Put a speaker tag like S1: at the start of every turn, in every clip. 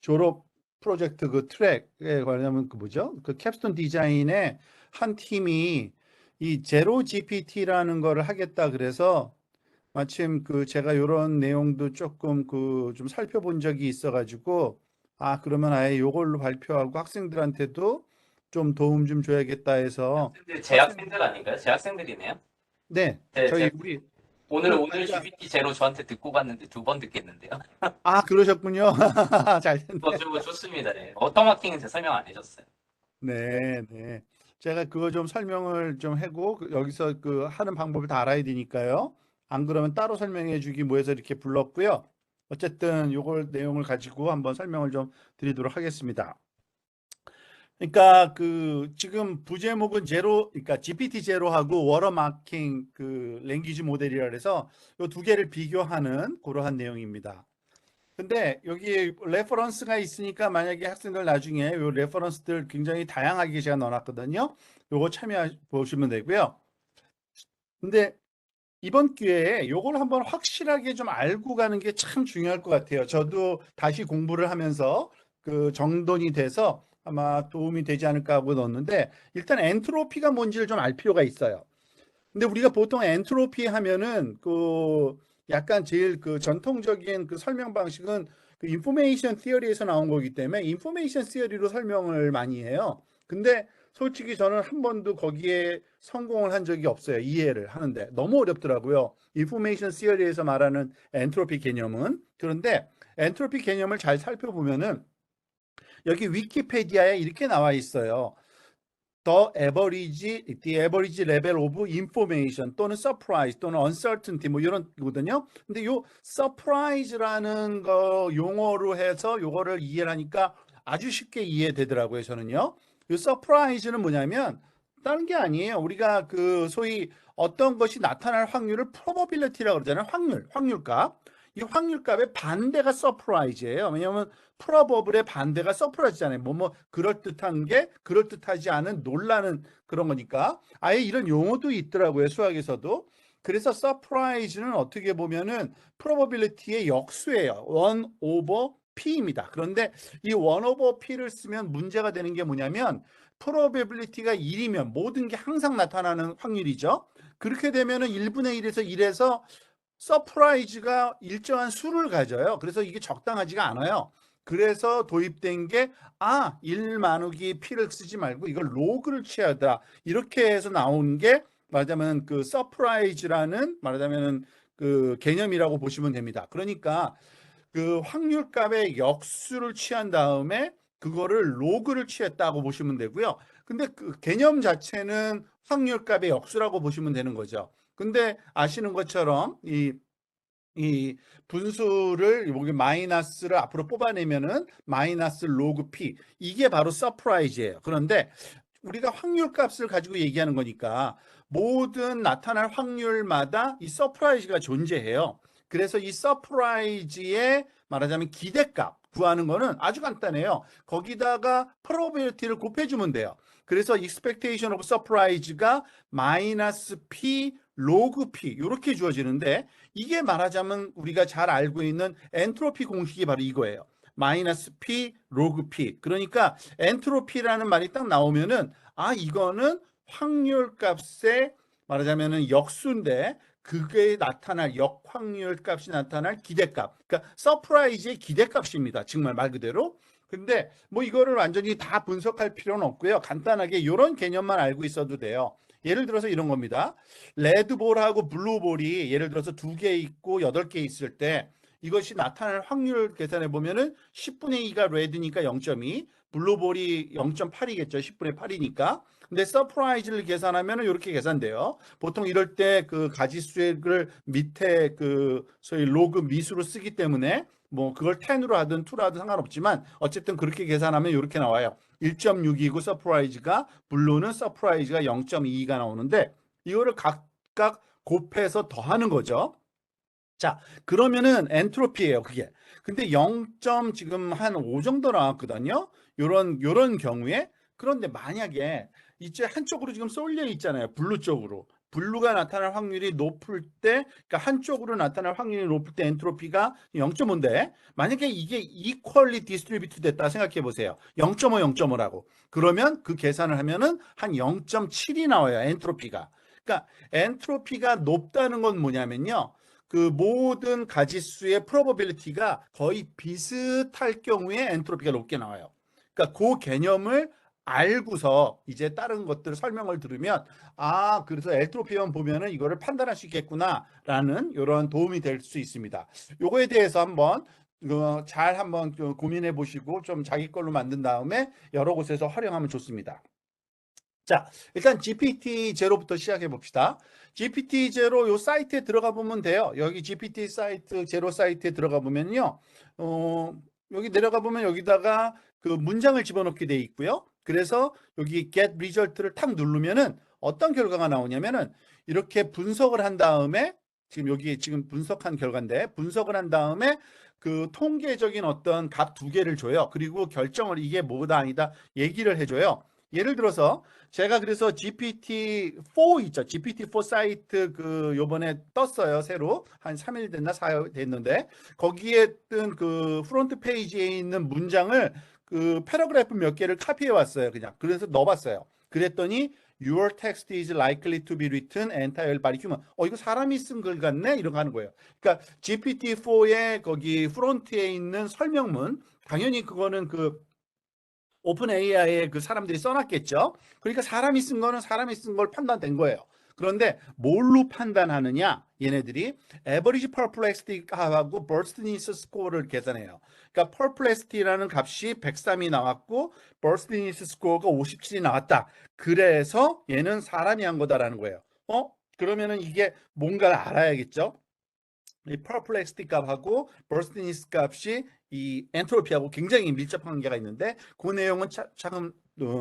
S1: 졸업 프로젝트 그 트랙에 관하면 그 뭐죠? 그 캡스톤 디자인의 한 팀이 이 제로 GPT라는 거를 하겠다 그래서 마침 그 제가 요런 내용도 조금 그 좀 살펴본 적이 있어가지고 아 그러면 아예 요걸로 발표하고 학생들한테도 좀 도움 좀 줘야겠다 해서
S2: 학생들
S1: 학생
S2: 재학생들 아닌가요? 재학생들이네요.
S1: 네 저희
S2: 제
S1: 우리
S2: 오늘
S1: 그러니까
S2: GPT 제로 저한테 듣고 갔는데 두 번 듣겠는데요.
S1: 아 그러셨군요. 잘 됐네.
S2: 좋습니다. 네. 오토마킹은 제 설명 안 해줬어요.
S1: 네, 네. 제가 그거 좀 설명을 좀 하고 여기서 그 하는 방법을 다 알아야 되니까요. 안 그러면 따로 설명해 주기 뭐 해서 이렇게 불렀고요. 어쨌든 요걸 내용을 가지고 한번 설명을 좀 드리도록 하겠습니다. 그러니까 그 지금 부제목은 제로, 그러니까 GPT 제로하고 워터마킹 그 랭귀지 모델이라 그래서 요 두 개를 비교하는 그러한 내용입니다. 근데 여기 레퍼런스가 있으니까 만약에 학생들 나중에 요 레퍼런스들 굉장히 다양하게 제가 넣어놨거든요. 요거 참여 보시면 되고요. 근데 이번 기회에 요걸 한번 확실하게 좀 알고 가는 게 참 중요할 것 같아요. 저도 다시 공부를 하면서 그 정돈이 돼서 아마 도움이 되지 않을까 하고 넣었는데 일단 엔트로피가 뭔지를 좀 알 필요가 있어요. 근데 우리가 보통 엔트로피 하면은 그 약간 제일 그 전통적인 그 설명 방식은 그 인포메이션 시어리에서 나온 거기 때문에 인포메이션 시어리로 설명을 많이 해요. 근데 솔직히 저는 한 번도 거기에 성공을 한 적이 없어요. 이해를 하는데 너무 어렵더라고요. 인포메이션 시어리에서 말하는 엔트로피 개념은. 그런데 엔트로피 개념을 잘 살펴보면은 여기 위키페디아에 이렇게 나와 있어요. the average level of information 또는 surprise 또는 uncertainty 뭐 이런 거거든요. 근데 요 surprise라는 거 용어로 해서 요거를 이해를 하니까 아주 쉽게 이해되더라고요, 저는요. 요 surprise는 뭐냐면 다른 게 아니에요. 우리가 그 소위 어떤 것이 나타날 확률을 probability라고 그러잖아요. 확률값. 이 확률값의 반대가 surprise예요. 왜냐하면 프로버블의 반대가 서프라이즈잖아요. 뭐뭐 그럴듯한 게 그럴듯하지 않은 놀라는 그런 거니까 아예 이런 용어도 있더라고요. 수학에서도. 그래서 서프라이즈는 어떻게 보면은 프로버빌리티의 역수예요. 1 오버 p입니다. 그런데 이 1 오버 p를 쓰면 문제가 되는 게 뭐냐면 프로버빌리티가 1이면 모든 게 항상 나타나는 확률이죠. 그렇게 되면은 1분의 1에서 1에서 서프라이즈가 일정한 수를 가져요. 그래서 이게 적당하지가 않아요. 그래서 도입된 게 1 나누기 p를 쓰지 말고 이걸 로그를 취하다. 이렇게 해서 나온 게 말하자면 그 서프라이즈라는 말하자면 그 개념이라고 보시면 됩니다. 그러니까 그 확률값의 역수를 취한 다음에 그거를 로그를 취했다고 보시면 되고요. 근데 그 개념 자체는 확률값의 역수라고 보시면 되는 거죠. 근데 아시는 것처럼 이 분수를 여기 마이너스를 앞으로 뽑아내면은 마이너스 로그 p 이게 바로 서프라이즈예요. 그런데 우리가 확률값을 가지고 얘기하는 거니까 모든 나타날 확률마다 이 서프라이즈가 존재해요. 그래서 이 서프라이즈의 말하자면 기대값 구하는 거는 아주 간단해요. 거기다가 probability를 곱해주면 돼요. 그래서 expectation of surprise가 마이너스 p 로그 p 이렇게 주어지는데 이게 말하자면 우리가 잘 알고 있는 엔트로피 공식이 바로 이거예요. 마이너스 p 로그 p. 그러니까 엔트로피라는 말이 딱 나오면은 이거는 확률값의 말하자면은 역수인데 그게 나타날 역확률값이 나타날 기대값. 그러니까 서프라이즈의 기대값입니다. 정말 말 그대로. 근데 뭐 이거를 완전히 다 분석할 필요는 없고요. 간단하게 이런 개념만 알고 있어도 돼요. 예를 들어서 이런 겁니다. 레드볼하고 블루볼이 예를 들어서 2개 있고 8개 있을 때 이것이 나타날 확률 계산해 보면은 10분의 2가 레드니까 0.2, 블루볼이 0.8이겠죠. 10분의 8이니까. 근데 서프라이즈를 계산하면은 이렇게 계산돼요. 보통 이럴 때 그 가지수를 밑에 그 소위 로그 미수로 쓰기 때문에 뭐 그걸 10으로 하든 2로 하든 상관없지만 어쨌든 그렇게 계산하면 이렇게 나와요. 1.6이고 서프라이즈가 블루는 서프라이즈가 0.2가 나오는데 이거를 각각 곱해서 더하는 거죠. 자, 그러면은 엔트로피예요, 그게. 근데 0. 지금 한 5 정도 나왔거든요. 요런 경우에. 그런데 만약에 이제 한쪽으로 지금 쏠려 있잖아요. 블루 쪽으로. 블루가 나타날 확률이 높을 때, 그러니까 한쪽으로 나타날 확률이 높을 때 엔트로피가 0.5인데 만약에 이게 equally distributed 됐다 생각해 보세요. 0.5, 0.5라고. 그러면 그 계산을 하면은 한 0.7이 나와요. 엔트로피가. 그러니까 엔트로피가 높다는 건 뭐냐면요. 그 모든 가지수의 probability가 거의 비슷할 경우에 엔트로피가 높게 나와요. 그러니까 그 개념을 알고서 이제 다른 것들 설명을 들으면 아, 그래서 엔트로피만 보면은 이거를 판단할 수 있겠구나라는 이런 도움이 될 수 있습니다. 요거에 대해서 한번 잘 한번 고민해 보시고 좀 자기 걸로 만든 다음에 여러 곳에서 활용하면 좋습니다. 자, 일단 GPT 제로부터 시작해 봅시다. GPT 제로 요 사이트에 들어가 보면 돼요. 여기 GPT 사이트 제로 사이트에 들어가 보면요. 여기 내려가 보면 여기다가 그 문장을 집어넣게 돼 있고요. 그래서 여기 get result를 탁 누르면은 어떤 결과가 나오냐면은 이렇게 분석을 한 다음에 지금 여기 지금 분석한 결과인데 분석을 한 다음에 그 통계적인 어떤 값 두 개를 줘요. 그리고 결정을 이게 뭐다 아니다 얘기를 해줘요. 예를 들어서 제가 그래서 GPT-4 있죠. GPT-4 사이트 그 요번에 떴어요. 새로 한 3일 됐나 4일 됐는데 거기에 뜬 그 프론트 페이지에 있는 문장을 그 패러그래프 몇 개를 카피해 왔어요. 그냥 그래서 넣어봤어요. 그랬더니 Your text is likely to be written entirely by human. 이거 사람이 쓴 글 같네? 이런 거 하는 거예요. 그러니까 GPT-4의 거기 프론트에 있는 설명문 당연히 그거는 그 오픈 AI에 그 사람들이 써놨겠죠. 그러니까 사람이 쓴 거는 사람이 쓴 걸 판단된 거예요. 그런데 뭘로 판단하느냐? 얘네들이 average perplexity 값하고 burstness score를 계산해요. 그러니까 perplexity라는 값이 103이 나왔고 burstness score가 57이 나왔다. 그래서 얘는 사람이 한 거다라는 거예요. 그러면은 이게 뭔가를 알아야겠죠. 이 perplexity 값하고 burstness 값이 이 엔트로피하고 굉장히 밀접한 관계가 있는데 그 내용은 차근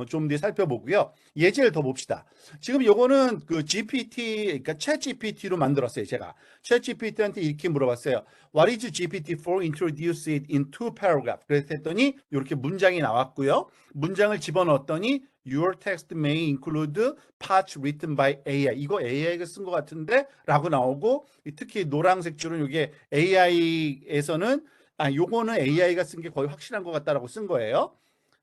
S1: 좀 뒤에 살펴보고요. 예제를 더 봅시다. 지금 요거는 그 GPT, 그러니까 챗 GPT로 만들었어요. 제가 챗 GPT한테 이렇게 물어봤어요. What is GPT-4? Introduce it in two paragraphs. 그랬더니 이렇게 문장이 나왔고요. 문장을 집어넣었더니 Your text may include parts written by AI. 이거 AI가 쓴 것 같은데? 라고 나오고 특히 노란색 줄은 이게 AI에서는 요거는 AI가 쓴 게 거의 확실한 것 같다라고 쓴 거예요.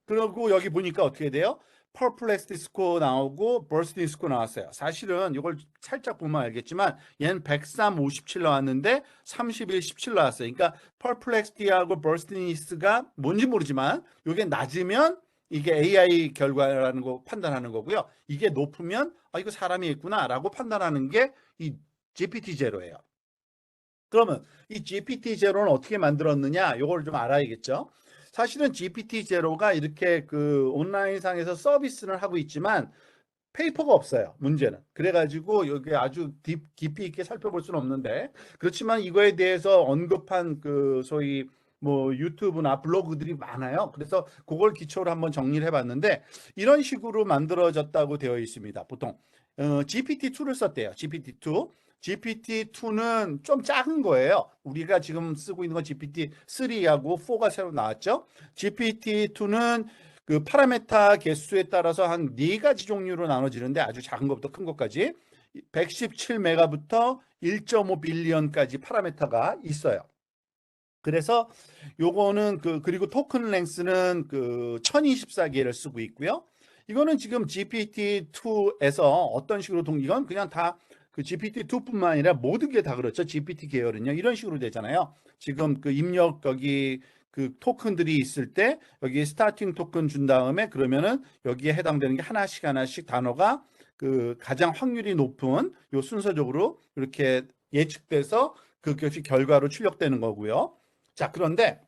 S1: 그리고 여기 보니까 어떻게 돼요? perplexity score 나오고 bursting score 나왔어요. 사실은 이걸 살짝 보면 알겠지만 얘는 103, 57 나왔는데 31, 17 나왔어요. 그러니까 perplexity하고 burstingness가 뭔지 모르지만 이게 낮으면 이게 AI 결과라는 거 판단하는 거고요. 이게 높으면 이거 사람이 있구나라고 판단하는 게 이 GPT 제로예요. 그러면 이 GPT 제로는 어떻게 만들었느냐? 이걸 좀 알아야겠죠. 사실은 GPT 제로가 이렇게 그 온라인상에서 서비스를 하고 있지만 페이퍼가 없어요. 문제는. 그래가지고 여기 아주 깊이 있게 살펴볼 수는 없는데 그렇지만 이거에 대해서 언급한 그 소위 뭐 유튜브나 블로그들이 많아요. 그래서 그걸 기초로 한번 정리를 해봤는데 이런 식으로 만들어졌다고 되어 있습니다. 보통 GPT-2를 썼대요. GPT-2. GPT-2는 좀 작은 거예요. 우리가 지금 쓰고 있는 건 GPT-3하고 4가 새로 나왔죠. GPT-2는 그 파라메타 개수에 따라서 한 4가지 종류로 나눠지는데 아주 작은 것부터 큰 것까지 117메가부터 1.5 빌리언까지 파라메타가 있어요. 그래서 요거는 그리고 토큰 랭스는 그 1024개를 쓰고 있고요. 이거는 지금 GPT-2에서 어떤 식으로 이건 그냥 다 그 GPT-2뿐만 아니라 모든 게 다 그렇죠. GPT 계열은요. 이런 식으로 되잖아요. 지금 그 입력 여기 그 토큰들이 있을 때 여기 스타팅 토큰 준 다음에 그러면은 여기에 해당되는 게 하나씩 단어가 그 가장 확률이 높은 요 순서적으로 이렇게 예측돼서 그것이 결과로 출력되는 거고요. 자, 그런데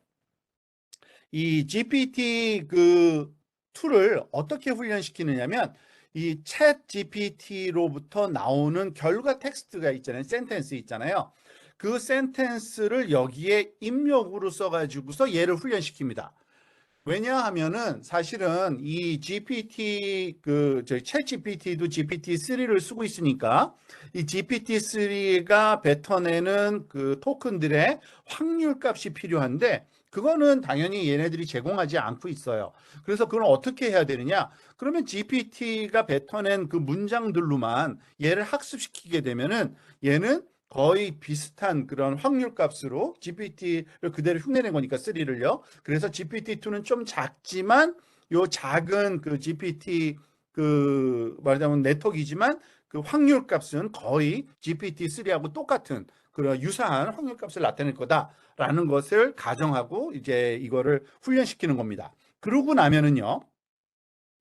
S1: 이 GPT 그 툴을 어떻게 훈련시키느냐면 이 챗 GPT로부터 나오는 결과 텍스트가 있잖아요. 센텐스 있잖아요. 그 센텐스를 여기에 입력으로 써가지고서 얘를 훈련시킵니다. 왜냐하면은 사실은 이 GPT 저희 챗 GPT도 GPT-3를 쓰고 있으니까 이 GPT-3가 뱉어내는 그 토큰들의 확률 값이 필요한데 그거는 당연히 얘네들이 제공하지 않고 있어요. 그래서 그걸 어떻게 해야 되느냐? 그러면 GPT가 뱉어낸 그 문장들로만 얘를 학습시키게 되면은 얘는 거의 비슷한 그런 확률 값으로 GPT를 그대로 흉내낸 거니까 3를요. 그래서 GPT-2는 좀 작지만 요 작은 그 GPT 그 말하자면 네트워크이지만 그 확률 값은 거의 GPT-3하고 똑같은 그런 유사한 확률 값을 나타낼 거다라는 것을 가정하고 이제 이거를 훈련시키는 겁니다. 그러고 나면은요.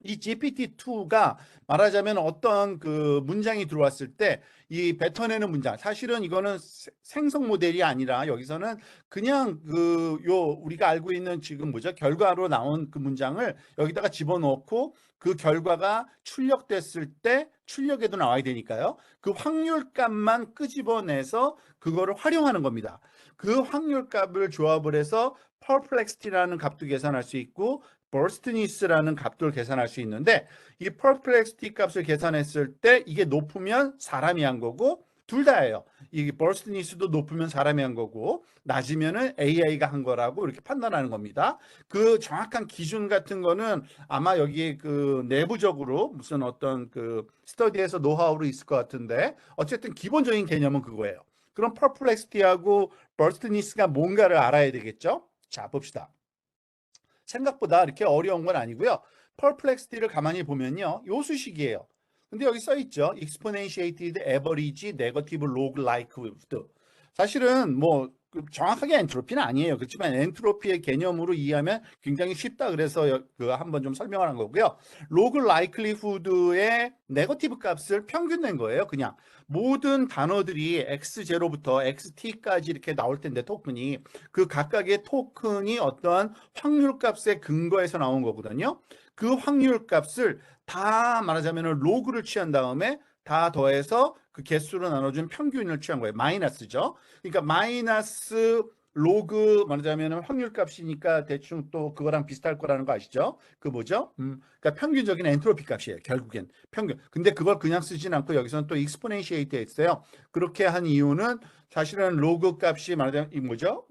S1: 이 GPT-2가 말하자면 어떤 그 문장이 들어왔을 때 이 뱉어내는 문장, 사실은 이거는 생성 모델이 아니라 여기서는 그냥 그 요 우리가 알고 있는 지금 뭐죠? 결과로 나온 그 문장을 여기다가 집어넣고 그 결과가 출력됐을 때 출력에도 나와야 되니까요. 그 확률값만 끄집어내서 그거를 활용하는 겁니다. 그 확률값을 조합을 해서 perplexity라는 값도 계산할 수 있고 버스트니스라는 값을 계산할 수 있는데 이 perplexity 값을 계산했을 때 이게 높으면 사람이 한 거고 둘 다예요. 이 버스트니스도 높으면 사람이 한 거고 낮으면은 AI가 한 거라고 이렇게 판단하는 겁니다. 그 정확한 기준 같은 거는 아마 여기 그 내부적으로 무슨 어떤 그 스터디에서 노하우로 있을 것 같은데 어쨌든 기본적인 개념은 그거예요. 그럼 perplexity하고 버스트니스가 뭔가를 알아야 되겠죠? 자, 봅시다. 생각보다 이렇게 어려운 건 아니고요. perplexity를 가만히 보면요. 요 수식이에요. 근데 여기 써 있죠. exponentiated average negative log likelihood. 사실은 뭐 정확하게 엔트로피는 아니에요. 그렇지만 엔트로피의 개념으로 이해하면 굉장히 쉽다. 그래서 그 한번 좀 설명을 한 거고요. log likelihood의 네거티브 값을 평균 낸 거예요. 그냥 모든 단어들이 x0부터 xt까지 이렇게 나올 텐데 토큰이 그 각각의 토큰이 어떠한 확률 값에 근거해서 나온 거거든요. 그 확률 값을 다 말하자면 로그를 취한 다음에 다 더해서 그 개수로 나눠준 평균을 취한 거예요. 마이너스죠. 그러니까 마이너스 로그 말하자면 확률 값이니까 대충 또 그거랑 비슷할 거라는 거 아시죠? 그 뭐죠? 그러니까 평균적인 엔트로피 값이에요. 결국엔 평균. 근데 그걸 그냥 쓰진 않고 여기서는 또 익스포넨시에이트 했어요. 그렇게 한 이유는 사실은 로그 값이 말하자면 이 뭐죠?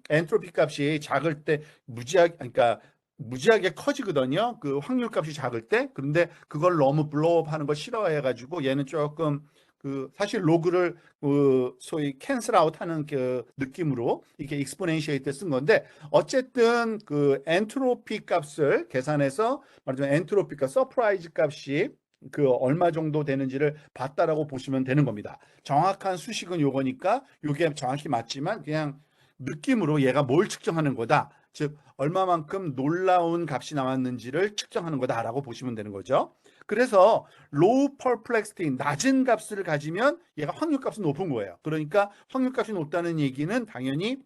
S1: 엔트로피 값이 작을 때 무지하게 그러니까 무지하게 커지거든요. 그 확률 값이 작을 때. 그런데 그걸 너무 블로업 하는 걸 싫어해 가지고 얘는 조금 그 사실 로그를 그 소위 캔슬 아웃 하는 그 느낌으로 이렇게 익스포넨시에이트 쓴 건데 어쨌든 그 엔트로피 값을 계산해서 말하자면 엔트로피 값 서프라이즈 값이 그 얼마 정도 되는지를 봤다라고 보시면 되는 겁니다. 정확한 수식은 요거니까 요게 정확히 맞지만 그냥 느낌으로 얘가 뭘 측정하는 거다. 즉 얼마만큼 놀라운 값이 나왔는지를 측정하는 거다라고 보시면 되는 거죠. 그래서 low perplexity 낮은 값을 가지면 얘가 확률값은 높은 거예요. 그러니까 확률값이 높다는 얘기는 당연히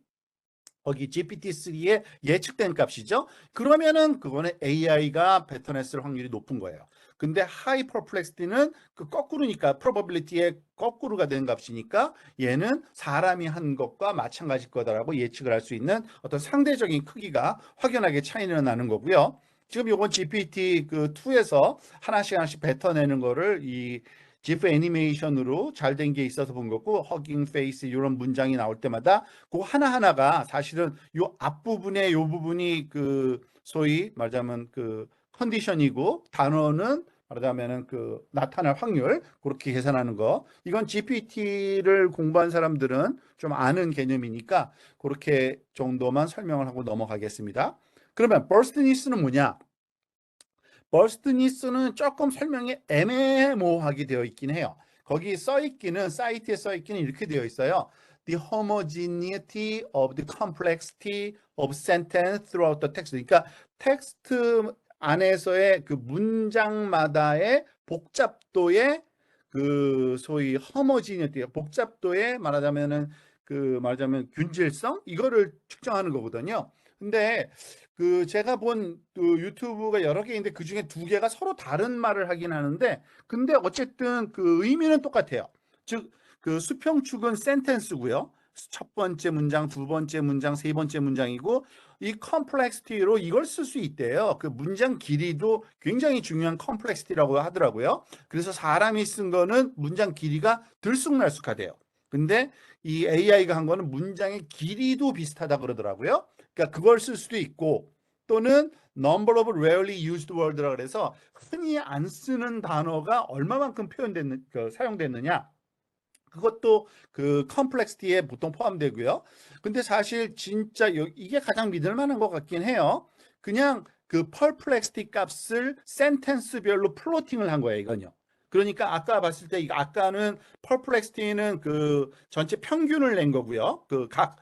S1: 거기 GPT-3의 예측된 값이죠. 그러면은 그거는 AI가 뱉어냈을 확률이 높은 거예요. 근데 high perplexity는 그 거꾸로니까 probability의 거꾸로가 된 값이니까 얘는 사람이 한 것과 마찬가지일 거다라고 예측을 할 수 있는 어떤 상대적인 크기가 확연하게 차이는 나는 거고요. 지금 요건 GPT 그 2에서 하나씩 하나씩 뱉어내는 거를 이 GIF 애니메이션으로 잘 된 게 있어서 본 거고 허깅 페이스 이런 문장이 나올 때마다 그 하나하나가 사실은 요 앞부분에 요 부분이 그 소위 말하자면 그 컨디션이고 단어는 말하자면은 그 나타날 확률 그렇게 계산하는 거 이건 GPT를 공부한 사람들은 좀 아는 개념이니까 그렇게 정도만 설명을 하고 넘어가겠습니다. 그러면 버스트니스는 뭐냐? 버스트니스는 조금 설명이 애매모호하게 되어 있긴 해요. 거기 써 있기는 사이트에 써 있기는 이렇게 되어 있어요. The homogeneity of the complexity of sentence throughout the text. 그러니까 텍스트 안에서의 그 문장마다의 복잡도의 그 소위 homogeneity, 복잡도의 말하자면은 그 말하자면 균질성 이거를 측정하는 거거든요. 근데 그 제가 본 그 유튜브가 여러 개인데 그 중에 두 개가 서로 다른 말을 하긴 하는데 근데 어쨌든 그 의미는 똑같아요. 즉 그 수평축은 센텐스고요. 첫 번째 문장, 두 번째 문장, 세 번째 문장이고 이 컴플렉시티로 이걸 쓸 수 있대요. 그 문장 길이도 굉장히 중요한 컴플렉시티라고 하더라고요. 그래서 사람이 쓴 거는 문장 길이가 들쑥날쑥하대요. 근데 이 AI가 한 거는 문장의 길이도 비슷하다 그러더라고요. 그러니까 그걸 쓸 수도 있고 또는 number of rarely used word라 그래서 흔히 안 쓰는 단어가 얼마만큼 사용됐느냐. 그것도 그 컴플렉시티에 보통 포함되고요. 근데 사실 진짜 이게 가장 믿을 만한 것 같긴 해요. 그냥 그 perplexity 값을 센텐스별로 플로팅을 한 거예요, 이건요. 그러니까 아까 봤을 때 아까는 perplexity는 그 전체 평균을 낸 거고요. 그 각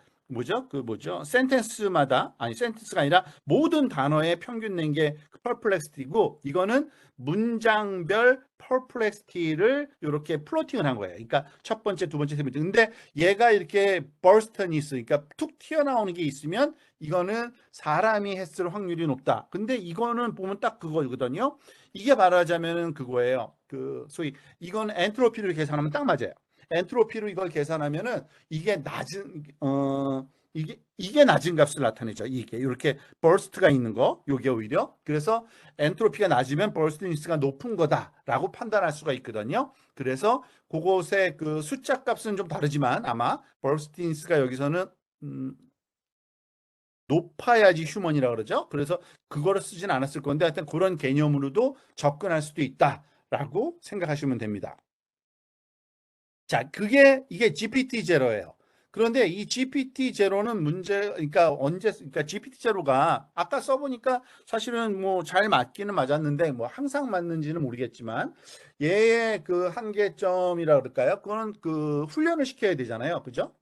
S1: 센텐스마다 아니 센텐스가 아니라 모든 단어의 평균 낸 게 perplexity고 이거는 문장별 perplexity를 이렇게 플로팅을 한 거예요. 그러니까 첫 번째, 두 번째, 세 번째. 근데 얘가 이렇게 burst이 있으니까 툭 튀어나오는 게 있으면 이거는 사람이 했을 확률이 높다. 근데 이거는 보면 딱 그거거든요. 이게 말하자면은 그거예요. 그 소위 이건 엔트로피를 계산하면 딱 맞아요. 엔트로피로 이걸 계산하면은 이게 낮은 이게 낮은 값을 나타내죠. 이게 이렇게 버스트가 있는 거, 요게 오히려 그래서 엔트로피가 낮으면 버스트니스가 높은 거다라고 판단할 수가 있거든요. 그래서 그곳의 그 숫자 값은 좀 다르지만 아마 버스트니스가 여기서는 높아야지 휴먼이라 그러죠. 그래서 그거를 쓰진 않았을 건데 하여튼 그런 개념으로도 접근할 수도 있다라고 생각하시면 됩니다. 자, 이게 GPT-0예요. 그런데 이 GPT-0는 그러니까 GPT-0가 아까 써보니까 사실은 뭐 잘 맞기는 맞았는데 뭐 항상 맞는지는 모르겠지만 얘의 그 한계점이라 그럴까요? 그거는 그 훈련을 시켜야 되잖아요. 그죠?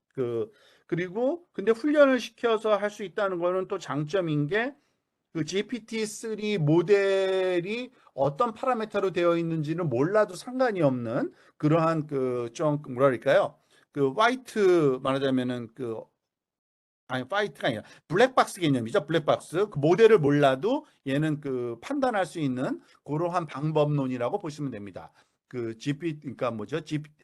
S1: 그리고 근데 훈련을 시켜서 할 수 있다는 거는 또 장점인 게 그 GPT-3 모델이 어떤 파라미터로 되어 있는지는 몰라도 상관이 없는 그러한 그 좀 뭐랄까요? 그 화이트 말하자면은 화이트가 아니라 블랙박스 개념이죠. 블랙박스. 그 모델을 몰라도 얘는 그 판단할 수 있는 그러한 방법론이라고 보시면 됩니다. 그 그러니까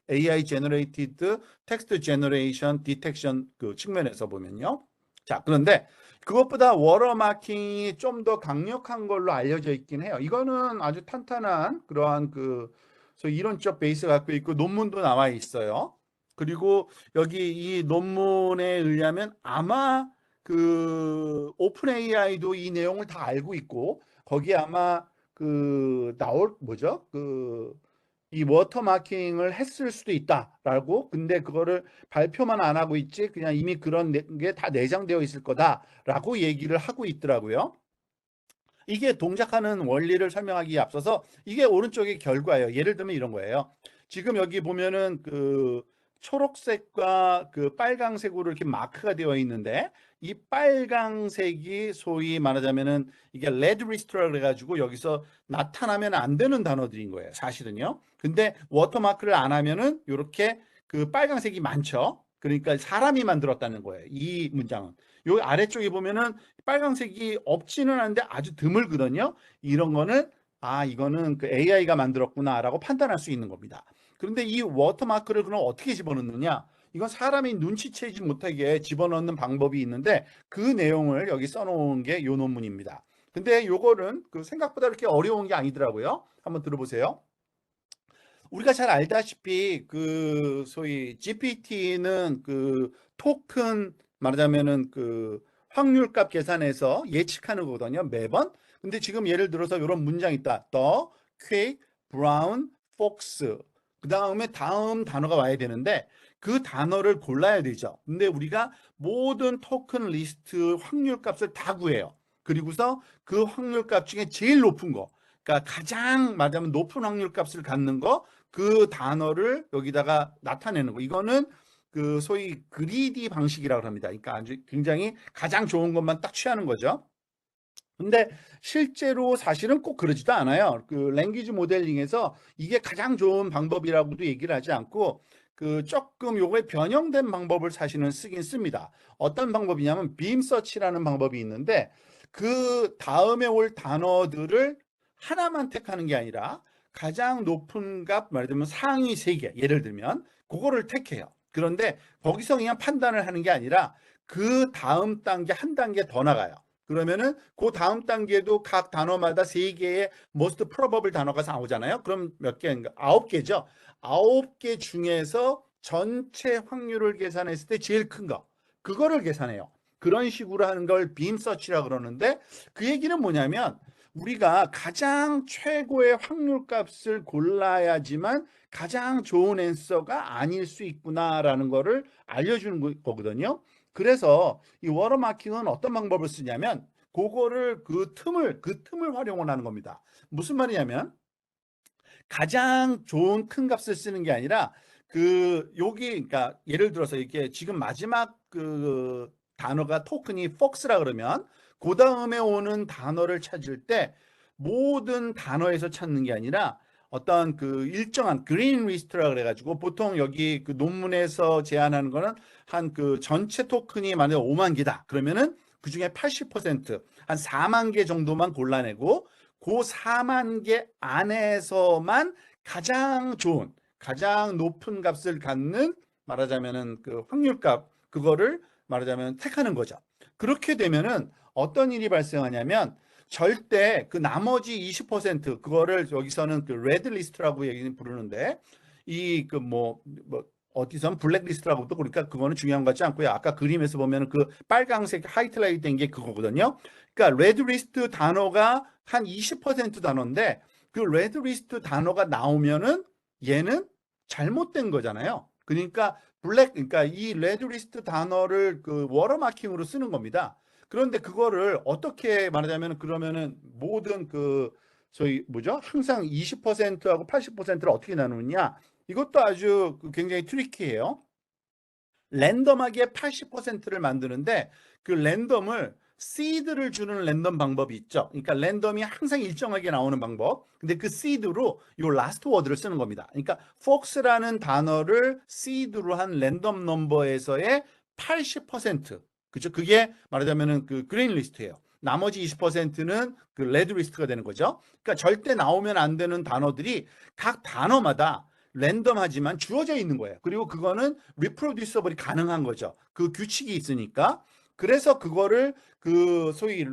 S1: AI generated text generation detection 그 측면에서 보면요. 자, 그런데 그것보다 워터마킹이 좀 더 강력한 걸로 알려져 있긴 해요. 이거는 아주 탄탄한 그러한 이론적 베이스 갖고 있고 논문도 나와 있어요. 그리고 여기 이 논문에 의하면 아마 그 오픈 AI도 이 내용을 다 알고 있고 거기에 아마 이 워터마킹을 했을 수도 있다라고. 근데 그거를 발표만 안 하고 있지 그냥 이미 그런 게 다 내장되어 있을 거다라고 얘기를 하고 있더라고요. 이게 동작하는 원리를 설명하기에 앞서서 이게 오른쪽의 결과예요. 예를 들면 이런 거예요. 지금 여기 보면은 그 초록색과 그 빨강색으로 이렇게 마크가 되어 있는데 이 빨강색이 소위 말하자면은 이게 레드 리스트라 그래가지고 여기서 나타나면 안 되는 단어들인 거예요. 사실은요. 근데 워터마크를 안 하면은 이렇게 그 빨강색이 많죠. 그러니까 사람이 만들었다는 거예요. 이 문장은. 요 아래쪽에 보면은 빨강색이 없지는 않은데 아주 드물거든요. 이런 거는 이거는 그 AI가 만들었구나라고 판단할 수 있는 겁니다. 그런데 이 워터마크를 그럼 어떻게 집어넣느냐? 이건 사람이 눈치채지 못하게 집어넣는 방법이 있는데 그 내용을 여기 써놓은 게 요 논문입니다. 근데 요거는 그 생각보다 그렇게 어려운 게 아니더라고요. 한번 들어보세요. 우리가 잘 알다시피 그 소위 GPT는 그 토큰 말하자면은 그 확률값 계산해서 예측하는 거거든요. 매번. 근데 지금 예를 들어서 이런 문장이 있다. The, quick, brown, fox. 그 다음에 다음 단어가 와야 되는데 그 단어를 골라야 되죠. 근데 우리가 모든 토큰 리스트 확률값을 다 구해요. 그리고서 그 확률값 중에 제일 높은 거. 그러니까 가장 말하자면 높은 확률값을 갖는 거 그 단어를 여기다가 나타내는 거. 이거는 그 소위 그리디 방식이라고 합니다. 그러니까 아주 굉장히 가장 좋은 것만 딱 취하는 거죠. 근데 실제로 사실은 꼭 그러지도 않아요. 그 랭귀지 모델링에서 이게 가장 좋은 방법이라고도 얘기를 하지 않고 그 조금 요거에 변형된 방법을 사실은 쓰긴 씁니다. 어떤 방법이냐면 빔 서치라는 방법이 있는데 그 다음에 올 단어들을 하나만 택하는 게 아니라 가장 높은 값 말하자면 상위 3개 예를 들면 그거를 택해요. 그런데 거기서 그냥 판단을 하는 게 아니라 그 다음 단계 한 단계 더 나가요. 그러면은 그 다음 단계도 각 단어마다 3개의 most probable 단어가 나오잖아요. 그럼 몇 개인가? 9개죠. 9개 중에서 전체 확률을 계산했을 때 제일 큰 거. 그거를 계산해요. 그런 식으로 하는 걸 빔 서치라 그러는데 그 얘기는 뭐냐면 우리가 가장 최고의 확률값을 골라야지만 가장 좋은 앤서가 아닐 수 있구나라는 거를 알려주는 거거든요. 그래서 이 워터마킹은 어떤 방법을 쓰냐면 그거를 그 틈을 활용을 하는 겁니다. 무슨 말이냐면 가장 좋은 큰 값을 쓰는 게 아니라 여기 그러니까 예를 들어서 이게 지금 마지막 단어가 토큰이 fox라 그러면 그 다음에 오는 단어를 찾을 때 모든 단어에서 찾는 게 아니라 어떤 일정한 그린 리스트라 그래가지고 보통 여기 논문에서 제안하는 거는 한 전체 토큰이 만약에 5만 개다 그러면은 그 중에 80%한 4만 개 정도만 골라내고 그 4만 개 안에서만 가장 좋은, 가장 높은 값을 갖는 말하자면은 확률값 그거를 말하자면 택하는 거죠. 그렇게 되면은 어떤 일이 발생하냐면 절대 나머지 20% 그거를 여기서는 레드 리스트라고 얘기는 부르는데 어디선 블랙리스트라고도 그러니까 그거는 중요한 것 같지 않고요. 아까 그림에서 보면은 빨강색 하이트라이트 된 게 그거거든요. 그러니까 레드리스트 단어가 한 20% 단어인데 그 레드리스트 단어가 나오면은 얘는 잘못된 거잖아요. 그러니까 이 레드리스트 단어를 워터마킹으로 쓰는 겁니다. 그런데 그거를 어떻게 말하자면 그러면은 모든 저희 뭐죠? 항상 20%하고 80%를 어떻게 나누느냐? 이것도 아주 굉장히 트리키해요. 랜덤하게 80%를 만드는데 그 랜덤을 시드를 주는 랜덤 방법이 있죠. 그러니까 랜덤이 항상 일정하게 나오는 방법. 근데 그 시드로 요 라스트 워드를 쓰는 겁니다. 그러니까 fox라는 단어를 시드로 한 랜덤 넘버에서의 80%. 그죠? 그게 말하자면은 그린 리스트예요. 나머지 20%는 레드 리스트가 되는 거죠. 그러니까 절대 나오면 안 되는 단어들이 각 단어마다 랜덤하지만 주어져 있는 거예요. 그리고 그거는 리프로듀서블이 가능한 거죠. 그 규칙이 있으니까. 그래서 그거를 소위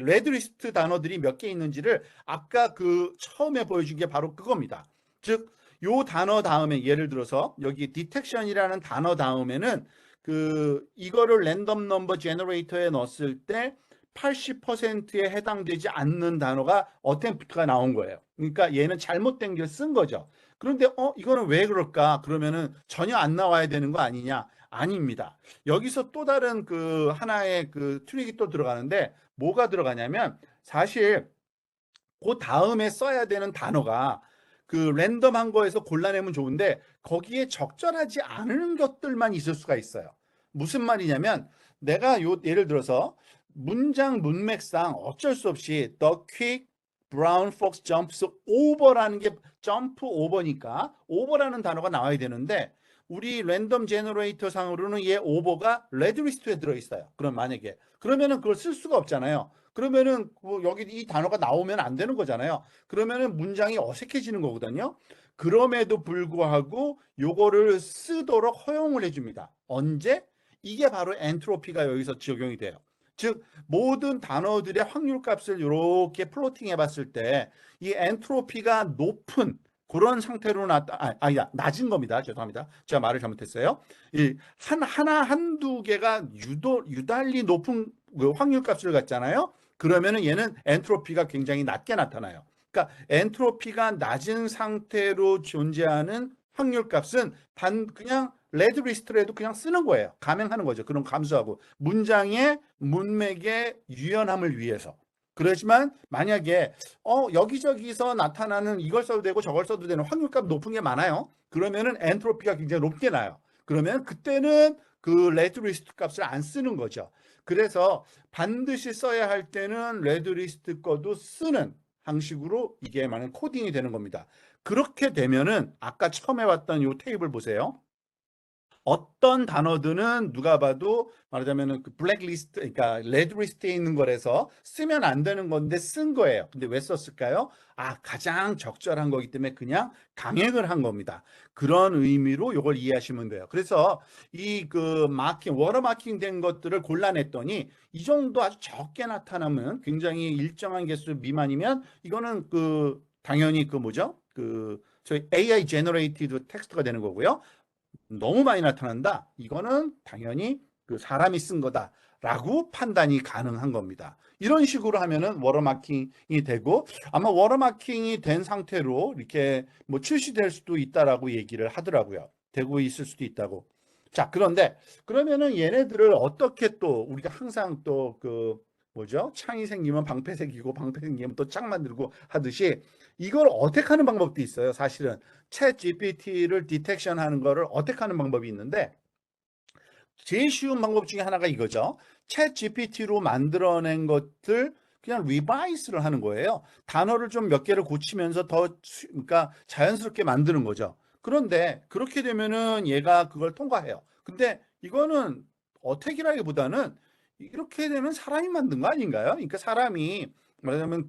S1: 레드리스트 단어들이 몇 개 있는지를 아까 처음에 보여준 게 바로 그겁니다. 즉, 요 단어 다음에 예를 들어서 여기 디텍션이라는 단어 다음에는 이거를 랜덤 넘버 제너레이터에 넣었을 때 80%에 해당되지 않는 단어가 어템프트가 나온 거예요. 그러니까 얘는 잘못된 걸 쓴 거죠. 그런데 이거는 왜 그럴까? 그러면은 전혀 안 나와야 되는 거 아니냐? 아닙니다. 여기서 또 다른 하나의 트릭이 또 들어가는데 뭐가 들어가냐면 사실 그 다음에 써야 되는 단어가 랜덤한 거에서 골라내면 좋은데 거기에 적절하지 않은 것들만 있을 수가 있어요. 무슨 말이냐면 내가 예를 들어서 문맥상 어쩔 수 없이 the quick brown fox jumps over라는 게 점프 오버니까 오버라는 단어가 나와야 되는데 우리 랜덤 제너레이터 상으로는 얘 오버가 레드 리스트에 들어있어요. 그럼 만약에 그러면은 그걸 쓸 수가 없잖아요. 그러면은 여기 이 단어가 나오면 안 되는 거잖아요. 그러면은 문장이 어색해지는 거거든요. 그럼에도 불구하고 요거를 쓰도록 허용을 해줍니다. 언제? 이게 바로 엔트로피가 여기서 적용이 돼요. 즉 모든 단어들의 확률값을 이렇게 플로팅 해봤을 때 이 엔트로피가 높은 그런 상태로 아니다 낮은 겁니다. 죄송합니다. 제가 말을 잘못했어요. 한두 개가 유달리 높은 확률값을 갖잖아요. 그러면은 얘는 엔트로피가 굉장히 낮게 나타나요. 그러니까 엔트로피가 낮은 상태로 존재하는 확률값은 그냥 레드 리스트라도 그냥 쓰는 거예요. 감행하는 거죠. 그럼 감수하고 문장의 문맥의 유연함을 위해서. 그렇지만 만약에 여기저기서 나타나는 이걸 써도 되고 저걸 써도 되는 확률값 높은 게 많아요. 그러면은 엔트로피가 굉장히 높게 나요. 그러면 그때는 레드 리스트 값을 안 쓰는 거죠. 그래서 반드시 써야 할 때는 레드 리스트 거도 쓰는 방식으로 이게 만약 코딩이 되는 겁니다. 그렇게 되면은 아까 처음에 봤던 이 테이블 보세요. 어떤 단어들은 누가 봐도 말하자면은 블랙리스트, 그러니까 레드리스트에 있는 거라서 쓰면 안 되는 건데 쓴 거예요. 근데 왜 썼을까요? 가장 적절한 거기 때문에 그냥 강행을 한 겁니다. 그런 의미로 이걸 이해하시면 돼요. 그래서 이 워터마킹 된 것들을 골라냈더니 이 정도 아주 적게 나타나면 굉장히 일정한 개수 미만이면 이거는 당연히 뭐죠? 저희 AI 제너레이티드 텍스트가 되는 거고요. 너무 많이 나타난다. 이거는 당연히 그 사람이 쓴 거다라고 판단이 가능한 겁니다. 이런 식으로 하면은 워터마킹이 되고 아마 워터마킹이 된 상태로 이렇게 뭐 출시될 수도 있다라고 얘기를 하더라고요. 되고 있을 수도 있다고. 자, 그런데 그러면은 얘네들을 어떻게 또 우리가 항상 또 그 뭐죠? 창이 생기면 방패 생기고 방패 생기면 또 창 만들고 하듯이 이걸 어택하는 방법도 있어요. 사실은 챗 GPT를 디텍션하는 거를 어택하는 방법이 있는데 제일 쉬운 방법 중에 하나가 이거죠. 챗 GPT로 만들어낸 것들 그냥 리바이스를 하는 거예요. 단어를 좀 몇 개를 고치면서 그러니까 자연스럽게 만드는 거죠. 그런데 그렇게 되면은 얘가 그걸 통과해요. 근데 이거는 어택이라기보다는 이렇게 되면 사람이 만든 거 아닌가요? 그러니까 사람이 말하자면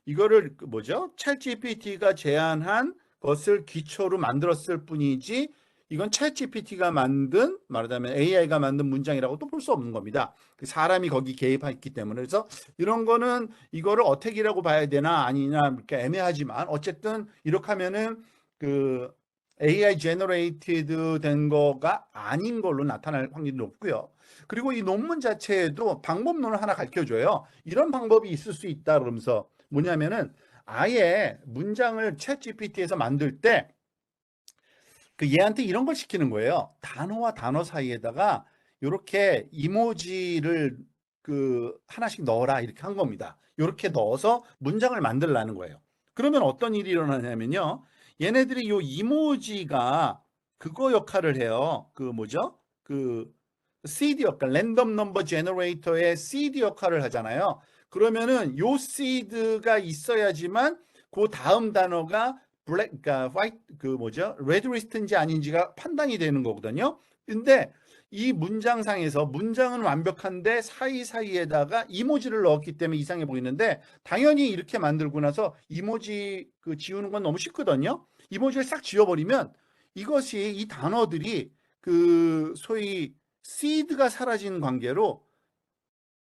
S1: 이거를 뭐죠? 챗 GPT가 제안한 것을 기초로 만들었을 뿐이지 이건 챗 GPT가 만든 말하자면 AI가 만든 문장이라고 또 볼 수 없는 겁니다. 사람이 거기 개입했기 때문에 그래서 이런 거는 이거를 어택이라고 봐야 되나 아니냐 이렇게 애매하지만 어쨌든 이렇게 하면은 그 AI 제너레이티드 된 거가 아닌 걸로 나타날 확률이 높고요. 그리고 이 논문 자체에도 방법론을 하나 가르쳐 줘요. 이런 방법이 있을 수 있다 그러면서 뭐냐면은 아예 문장을 챗 GPT에서 만들 때 그 얘한테 이런 걸 시키는 거예요. 단어와 단어 사이에다가 이렇게 이모지를 그 하나씩 넣어라 이렇게 한 겁니다. 이렇게 넣어서 문장을 만들라는 거예요. 그러면 어떤 일이 일어나냐면요. 얘네들이 요 이모지가 그거 역할을 해요. 그 뭐죠? 그 seed 역할, 랜덤 넘버 제너레이터의 seed 역할을 하잖아요. 그러면은 요 seed가 있어야지만 그 다음 단어가 블랙, 그러니까 화이트 그 뭐죠? 레드 리스트인지 아닌지가 판단이 되는 거거든요. 근데 이 문장상에서 문장은 완벽한데 사이사이에다가 이모지를 넣었기 때문에 이상해 보이는데 당연히 이렇게 만들고 나서 이모지 그 지우는 건 너무 쉽거든요. 이모지를 싹 지워버리면 이것이 이 단어들이 그 소위 시드가 사라진 관계로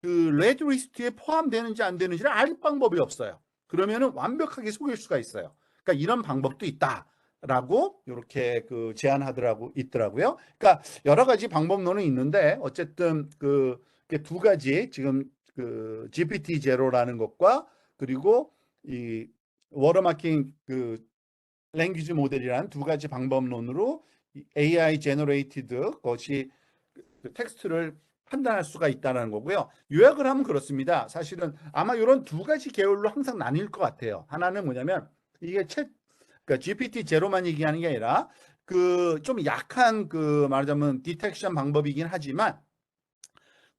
S1: 그 레드 리스트에 포함되는지 안 되는지를 알 방법이 없어요. 그러면은 완벽하게 속일 수가 있어요. 그러니까 이런 방법도 있다라고 이렇게 그 제안하더라고 있더라고요. 그러니까 여러 가지 방법론은 있는데 어쨌든 두 가지 지금 그 GPT 제로라는 것과 그리고 이 워터마킹 그 랭귀지 모델이라는 두 가지 방법론으로 AI 제너레이티드 것이 그 텍스트를 판단할 수가 있다는 거고요. 요약을 하면 그렇습니다. 사실은 아마 이런 두 가지 계열로 항상 나뉠 것 같아요. 하나는 뭐냐면 이게 그러니까 GPT 제로만 얘기하는 게 아니라 그 좀 약한 그 말하자면 디텍션 방법이긴 하지만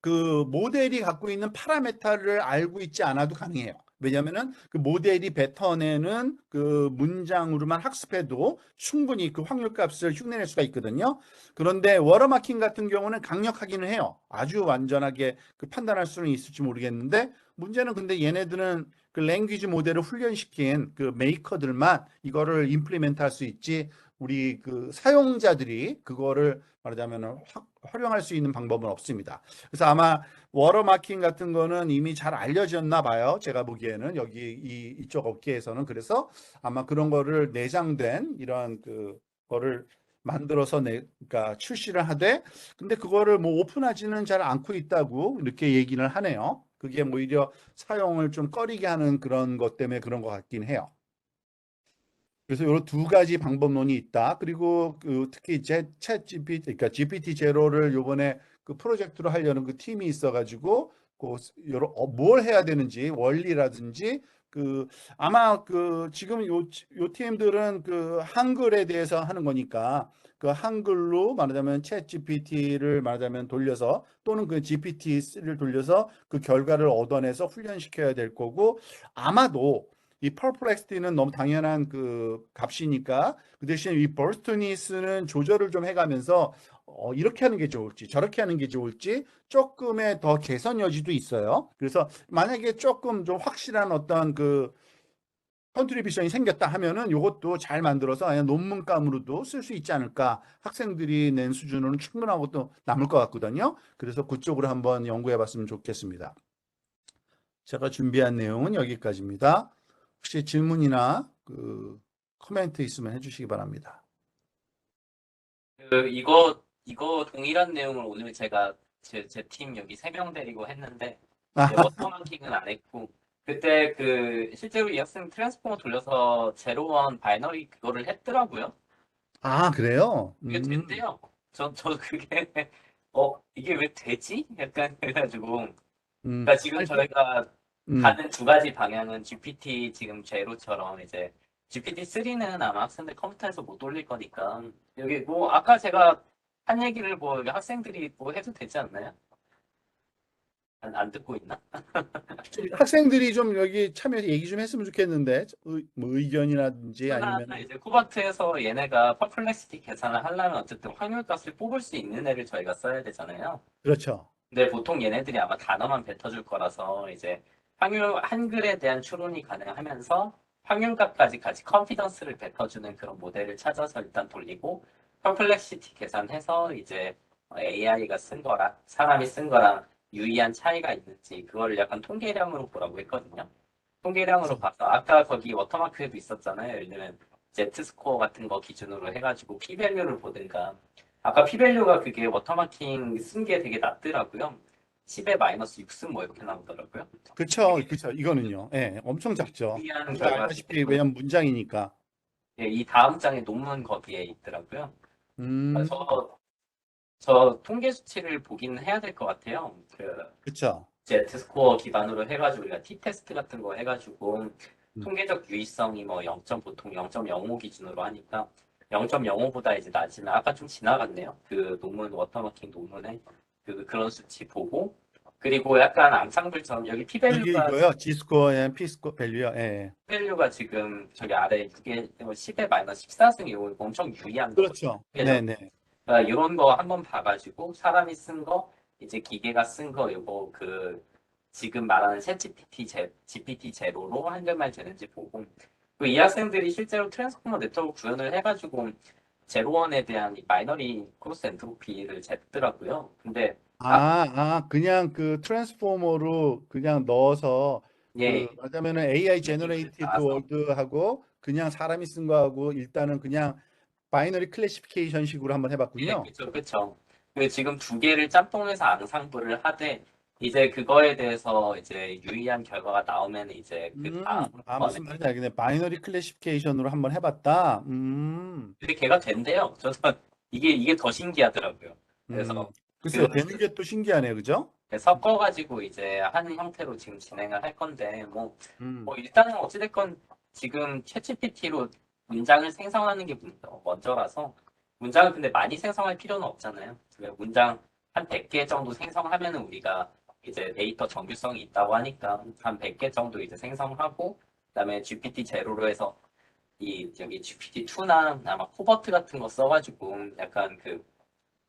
S1: 그 모델이 갖고 있는 파라메타를 알고 있지 않아도 가능해요. 왜냐하면은 그 모델이 뱉어내는 그 문장으로만 학습해도 충분히 그 확률 값을 흉내낼 수가 있거든요. 그런데 워터마킹 같은 경우는 강력하기는 해요. 아주 완전하게 그 판단할 수는 있을지 모르겠는데 문제는 근데 얘네들은 그 랭귀지 모델을 훈련시킨 그 메이커들만 이거를 임플리멘트 할 수 있지 우리 그 사용자들이 그거를 말하자면 활용할 수 있는 방법은 없습니다. 그래서 아마 워터마킹 같은 거는 이미 잘 알려졌나 봐요. 제가 보기에는 여기 이쪽 업계에서는 그래서 아마 그런 거를 내장된 이런 그 거를 만들어서 그러니까 출시를 하되 근데 그거를 뭐 오픈하지는 잘 않고 있다고 이렇게 얘기를 하네요. 그게 뭐 오히려 사용을 좀 꺼리게 하는 그런 것 때문에 그런 것 같긴 해요. 그래서 이런 두 가지 방법론이 있다. 그리고 그 특히 챗 GPT, 그러니까 GPT 제로를 요번에 그 프로젝트로 하려는 그 팀이 있어가지고 그 여러 뭘 해야 되는지 원리라든지 그 아마 그 지금 요 팀들은 그 한글에 대해서 하는 거니까 그 한글로 말하자면 챗 GPT를 말하자면 돌려서 또는 그 GPT-3를 돌려서 그 결과를 얻어내서 훈련시켜야 될 거고 아마도 이 퍼플렉스티는 너무 당연한 그 값이니까 그 대신 이 버스트니스는 조절을 좀 해가면서 이렇게 하는 게 좋을지 저렇게 하는 게 좋을지 조금의 더 개선 여지도 있어요. 그래서 만약에 조금 좀 확실한 어떤 그 컨트리뷰션이 생겼다 하면은 이것도 잘 만들어서 그냥 논문감으로도 쓸 수 있지 않을까. 학생들이 낸 수준으로는 충분하고 또 남을 것 같거든요. 그래서 그쪽으로 한번 연구해 봤으면 좋겠습니다. 제가 준비한 내용은 여기까지입니다. 혹시 질문이나 그 코멘트 있으면 해주시기 바랍니다.
S2: 이거 이거 동일한 내용을 오늘 제가 제 팀 여기 3명 데리고 했는데
S1: 아,
S2: 워터마킹은 안 했고 그때 그 실제로 이 학생 트랜스포머 돌려서 제로원 바이너리 그거를 했더라고요.
S1: 아, 그래요?
S2: 이게 된대요. 저 그게 이게 왜 되지? 약간 그래가지고 그러니까 지금
S1: 아니,
S2: 저희가
S1: 음,
S2: 가는 두 가지 방향은 GPT 지금 제로처럼 이제 GPT-3는 아마 학생들 컴퓨터에서 못 올릴 거니까 여기 뭐 아까 제가 한 얘기를 뭐 여기 학생들이 뭐 해도 되지 않나요? 안 듣고 있나?
S1: 학생들이 좀 여기 참여해서 얘기 좀 했으면 좋겠는데, 뭐 의견이라든지
S2: 하나
S1: 아니면,
S2: 이제 쿠버트에서 얘네가 퍼플렉시티 계산을 하려면 어쨌든 확률값을 뽑을 수 있는 애를 저희가 써야 되잖아요.
S1: 그렇죠.
S2: 근데 보통 얘네들이 아마 단어만 뱉어줄 거라서 이제 확률 한글에 대한 추론이 가능하면서 확률값까지 같이 컨피던스를 뱉어주는 그런 모델을 찾아서 일단 돌리고 퍼플렉시티 계산해서 이제 AI가 쓴 거랑 사람이 쓴 거랑 유의한 차이가 있는지 그거를 약간 통계량으로 보라고 했거든요. 통계량으로
S1: 그렇죠.
S2: 봐서 아까 거기 워터마크에도 있었잖아요. 예를 들면 Z 스코어 같은 거 기준으로 해가지고 P-밸류를 보든가 아까 P-밸류가 그게 워터마킹 쓴 게 되게 낮더라고요. 10에 마이너스 6승 뭐 이렇게 나오더라고요.
S1: 그렇죠. 그렇죠. 이거는요. 예, 엄청 작죠.
S2: 유의한
S1: 우리가
S2: 결과가
S1: 알다시피
S2: 있고
S1: 왜냐면 문장이니까.
S2: 예, 이 다음 장에 논문 거기에 있더라고요.
S1: 음,
S2: 저 통계 수치를 보긴 해야 될 것 같아요. 그
S1: 그렇죠.
S2: Z 스코어 기반으로 해가지고 우리가 T-테스트 같은 거 해가지고
S1: 음,
S2: 통계적 유의성이 뭐 0. 보통 0.05 기준으로 하니까 0.05보다 이제 낮으면 아까 좀 지나갔네요. 그 논문 워터마킹 논문에 그런 수치 보고 그리고 약간 앙상블처럼 여기
S1: 이게
S2: P-밸류가
S1: 이거요. G스코어, P스코어, 밸류요. 예.
S2: P-밸류가 지금 저기 아래 이게 10에 마이너스 14승 이거 엄청 유의한 거거든요.
S1: 그렇죠.
S2: 그래서
S1: 네네.
S2: 그러니까 이런 거 한번 봐가지고 사람이 쓴 거, 이제 기계가 쓴 거, 이거 그 지금 말하는 챗 GPT 제로로 한글말 되는지 보고 그 이 학생들이 실제로 트랜스포머 네트워크 구현을 해가지고 제로원에 대한 이 마이너리 크로스 엔트로피를 쟀더라고요. 근데
S1: 그냥 그 트랜스포머로 그냥 넣어서 그
S2: 예,
S1: 말하자면은 AI
S2: 를
S1: 제너레이티드
S2: 나와서
S1: 월드하고 그냥 사람이 쓴 거하고 일단은 그냥 바이너리 클래시피케이션 식으로 한번
S2: 예,
S1: 해봤군요.
S2: 그쵸, 그쵸. 그 지금 두 개를 짬뽕해서 앙상블을 하되 이제 그거에 대해서 이제 유의한 결과가 나오면 이제 그 다음 번에
S1: 무슨 말인지 알겠네. 바이너리 클래시피케이션으로 한번 해봤다.
S2: 근데 걔가 된대요. 저도 이게 더 신기하더라고요.
S1: 음,
S2: 그래서
S1: 글쎄요,
S2: 그거를
S1: 되는 게 또 신기하네요, 그죠?
S2: 섞어가지고 이제 하는 형태로 지금 진행을 할 건데
S1: 음,
S2: 일단은 어찌됐건 지금 챗GPT로 문장을 생성하는 게 먼저라서 문장을 근데 많이 생성할 필요는 없잖아요. 문장 한 100개 정도 생성하면은 우리가 이제 데이터 정규성이 있다고 하니까 한 100개 정도 이제 생성하고 그다음에 GPT 제로로 해서 이 저기 GPT-2나 아마 코버트 같은 거 써가지고 약간 그